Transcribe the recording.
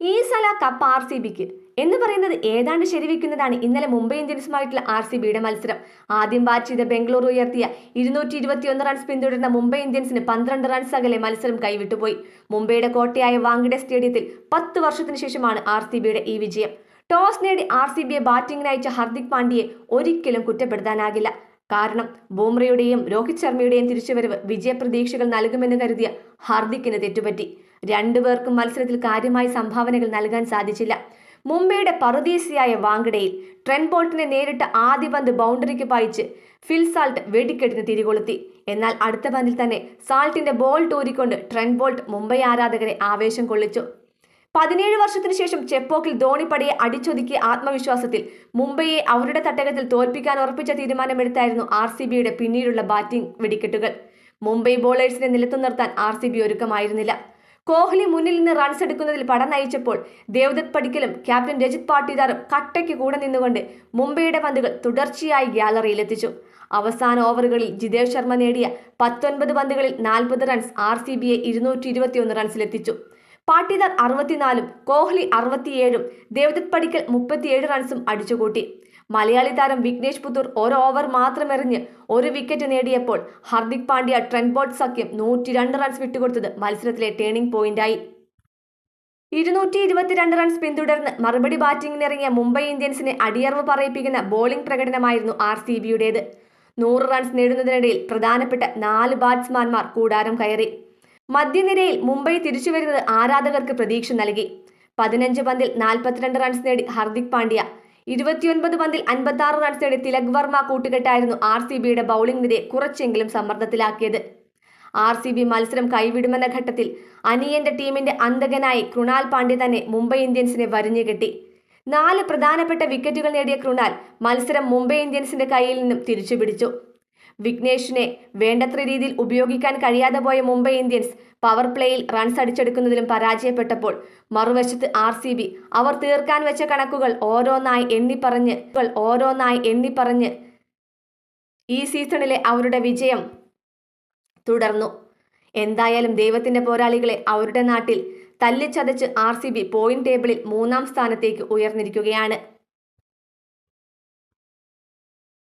ഈ സല cup R C ബിക്ക് എന്ന് പറയുന്നത് ഏതാണ്ട് ശരിവെക്കുന്നതാണ് ഇന്നലെ മുംബൈ ഇന്ത്യൻസുമായിട്ടുള്ള ആർ സി ബിയുടെ മത്സരം. ആദ്യം ബാറ്റ് ചെയ്ത ബംഗളൂരു ഉയർത്തിയ 221 റൺസ് പിന്തുടർന്ന മുംബൈ ഇന്ത്യൻസിന് 12 റൺസ് അകലെ മത്സരം കൈവിട്ടുപോയി. മുംബൈയുടെ കോട്ടയായ വാങ്കഡെ സ്റ്റേഡിയത്തിൽ 10 വർഷത്തിന് ശേഷമാണ് ആർ സി ബിയുടെ ഈ വിജയം. ടോസ് നേടി ആർ സി ബിയെ ബാറ്റിംഗിന് അയച്ച ഹാർദിക് പാണ്ഡ്യയെ ഒരിക്കലും കുറ്റപ്പെടുത്താനാകില്ല. കാരണം ബൂംറയുടെയും രോഹിത് ശർമ്മയുടെയും തിരിച്ചുവരവ് വിജയപ്രതീക്ഷകൾ നൽകുമെന്ന് കരുതിയ ഹാർദിക്കിന് തെറ്റുപറ്റി. രണ്ടുപേർക്കും മത്സരത്തിൽ കാര്യമായ സംഭാവനകൾ നൽകാൻ സാധിച്ചില്ല. മുംബൈയുടെ പറുദീസയായ വാങ്കഡയിൽ ട്രെന്റ് ബോൾട്ടിനെ നേരിട്ട ആദ്യ പന്ത് ബൗണ്ടറിക്ക് പായിച്ച് ഫിൽ സാൾട്ട് വെടിക്കെട്ടിന് തിരികൊളുത്തി. എന്നാൽ അടുത്ത പന്തിൽ തന്നെ സാൾട്ടിന്റെ ബോൾ ടൂരിക്കൊണ്ട് ട്രെന്റ് ബോൾട്ട് മുംബൈ ആരാധകരെ ആവേശം കൊള്ളിച്ചു. 17 വർഷത്തിനു ശേഷം ചെപ്പോക്കിൽ ധോണിപ്പടയെ അടിച്ചൊതുക്കിയ ആത്മവിശ്വാസത്തിൽ മുംബൈയെ അവരുടെ തട്ടകത്തിൽ തോൽപ്പിക്കാൻ ഉറപ്പിച്ച തീരുമാനമെടുത്തായിരുന്നു ആർ സി ബിയുടെ പിന്നീടുള്ള ബാറ്റിംഗ് വെടിക്കെട്ടുകൾ. മുംബൈ ബോളേഴ്സിനെ നിലത്തു നിർത്താൻ ആർ സി ബി ഒരുക്കമായിരുന്നില്ല. കോഹ്ലി മുന്നിൽ നിന്ന് റൺസ് എടുക്കുന്നതിൽ പട നയിച്ചപ്പോൾ ദേവ്ദത്ത് പടിക്കലും ക്യാപ്റ്റൻ രജിത് പാട്ടീദാറും കട്ടയ്ക്ക് കൂടെ നിന്നുകൊണ്ട് മുംബൈയുടെ പന്തുകൾ തുടർച്ചയായി ഗ്യാലറിയിലെത്തിച്ചു. അവസാന ഓവറുകളിൽ ജിതേഷ് ശർമ്മ നേടിയ 19 പന്തുകളിൽ 40 റൺസ് ആർ സി ബിയെ 221 റൺസിലെത്തിച്ചു. പാട്ടീദാർ 64ഉം കോഹ്ലി 67ഉം ദേവ്ദത്ത് പടിക്കൽ 37 റൺസും അടിച്ചുകൂട്ടി. മലയാളി താരം വിഘ്നേഷ് പുത്തൂർ ഒരു ഓവർ മാത്രം എറിഞ്ഞ് ഒരു വിക്കറ്റ് നേടിയപ്പോൾ ഹാർദിക് പാണ്ഡ്യ ട്രെന്റ് ബോൾട്ട് സഖ്യം 102 റൺസ് വിട്ടുകൊടുത്തത് മത്സരത്തിലെ ടേണിംഗ് പോയിന്റായി. 222 റൺസ് പിന്തുടർന്ന് മറുപടി ബാറ്റിംഗിനിറങ്ങിയ മുംബൈ ഇന്ത്യൻസിനെ അടിയറവ് പറയിപ്പിക്കുന്ന ബോളിംഗ് പ്രകടനമായിരുന്നു ആർ സി ബിയുടേത്. 100 റൺസ് നേടുന്നതിനിടയിൽ പ്രധാനപ്പെട്ട 4 ബാറ്റ്സ്മാൻമാർ കൂടാരം കയറി. മധ്യനിരയിൽ മുംബൈ തിരിച്ചുവരുന്നത് ആരാധകർക്ക് പ്രതീക്ഷ നൽകി. 15 പന്തിൽ 42 റൺസ് നേടി ഹാർദിക് പാണ്ഡ്യ, 29 പന്തിൽ 56 റൺസ് നേടി തിലക് വർമ്മ കൂട്ടുകെട്ടായിരുന്നു ആർ സി ബിയുടെ ബൗളിംഗ് നിരയെ കുറച്ചെങ്കിലും സമ്മർദ്ദത്തിലാക്കിയത്. ആർ സി ബി മത്സരം കൈവിടുമെന്ന ഘട്ടത്തിൽ അനിയന്റെ ടീമിന്റെ അന്തകനായി കൃണാൽ പാണ്ഡ്യ തന്നെ മുംബൈ ഇന്ത്യൻസിനെ വരിഞ്ഞുകെട്ടി. 4 പ്രധാനപ്പെട്ട വിക്കറ്റുകൾ നേടിയ കൃണാൽ മത്സരം മുംബൈ ഇന്ത്യൻസിന്റെ കയ്യിൽ നിന്നും തിരിച്ചുപിടിച്ചു. വിഘ്നേഷിനെ വേണ്ടത്ര രീതിയിൽ ഉപയോഗിക്കാൻ കഴിയാതെ പോയ മുംബൈ ഇന്ത്യൻസ് പവർ പ്ലേയിൽ റൺസ് അടിച്ചെടുക്കുന്നതിലും പരാജയപ്പെട്ടപ്പോൾ മറുവശത്ത് ആർ സി ബി അവർ തീർക്കാൻ വെച്ച കണക്കുകൾ ഓരോന്നായി എണ്ണിപ്പറഞ്ഞ് ഈ സീസണിലെ അവരുടെ വിജയം തുടർന്നു. എന്തായാലും ദൈവത്തിന്റെ പോരാളികളെ അവരുടെ നാട്ടിൽ തല്ലിച്ചതച്ച് ആർ സി ബി പോയിന്റ് ടേബിളിൽ 3-ാം സ്ഥാനത്തേക്ക് ഉയർന്നിരിക്കുകയാണ്.